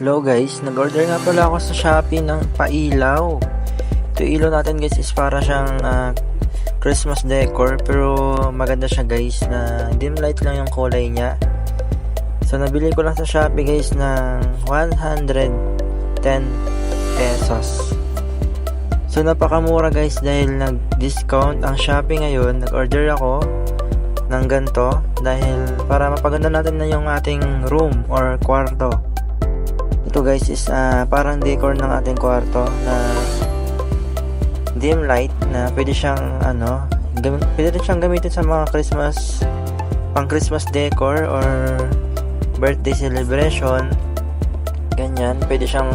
Hello guys, nag-order nga pala ako sa Shopee ng pailaw. Ito ilaw natin guys is para siyang Christmas decor, pero maganda siya guys, na dim light lang yung kulay niya. So nabili ko lang sa Shopee guys ng 110 pesos. So napakamura guys dahil nag-discount ang Shopee ngayon. Nag-order ako ng ganito dahil para mapaganda natin na yung ating room or kwarto. Ito guys is parang decor ng ating kwarto na dim light na pwede siyang pwede rin siyang gamitin sa mga pang Christmas decor or birthday celebration. Ganyan, pwede siyang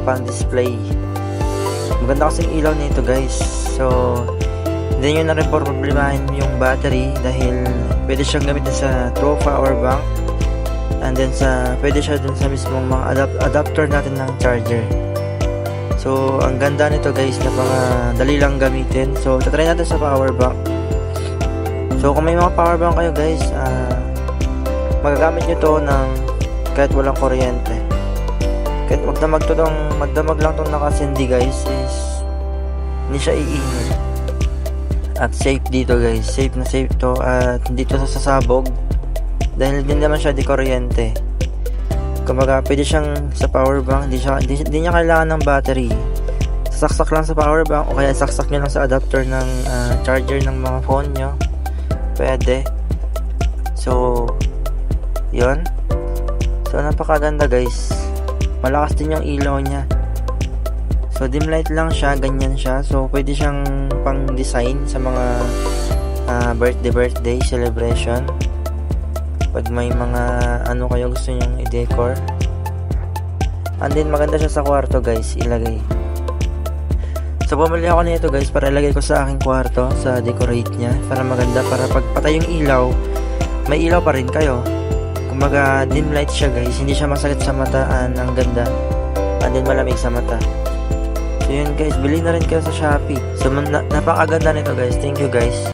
pang display. Maganda kasing ilaw nito guys. So hindi nyo na rin problemahin yung battery dahil pwede siyang gamitin sa throw power bank. And then pwede siya dun sa mismong mga adapter natin ng charger. So ang ganda nito guys, napakadali lang gamitin. So try natin sa power bank. So kung may mga power bank kayo guys, magagamit nyo to ng kahit walang kuryente. Kahit magdamag lang itong nakasindi guys, is hindi siya iinit. At safe dito guys, safe na safe to at hindi to sasabog dahil din naman siya di kuryente. Kumbaga pwede siyang sa power bank, hindi niya kailangan ng battery. Sasaksak lang sa power bank o kaya saksak nyo lang sa adapter ng charger ng mga phone nyo, pwede. So yun, so napakaganda guys, malakas din yung ilaw niya. So dim light lang siya, ganyan siya. So pwede siyang pang design sa mga birthday celebration. Pag may mga kayo gusto nyong i-decor. And then maganda siya sa kwarto guys, ilagay. So bumili ako nito guys para ilagay ko sa aking kwarto, sa decorate niya, para maganda, para pag patay yung ilaw, may ilaw pa rin kayo. Kumaga dim light siya guys, hindi siya masakit sa mata, ang ganda. And then malamig sa mata. So yun guys, bili na rin kayo sa Shopee. So napakaganda nito guys. Thank you guys.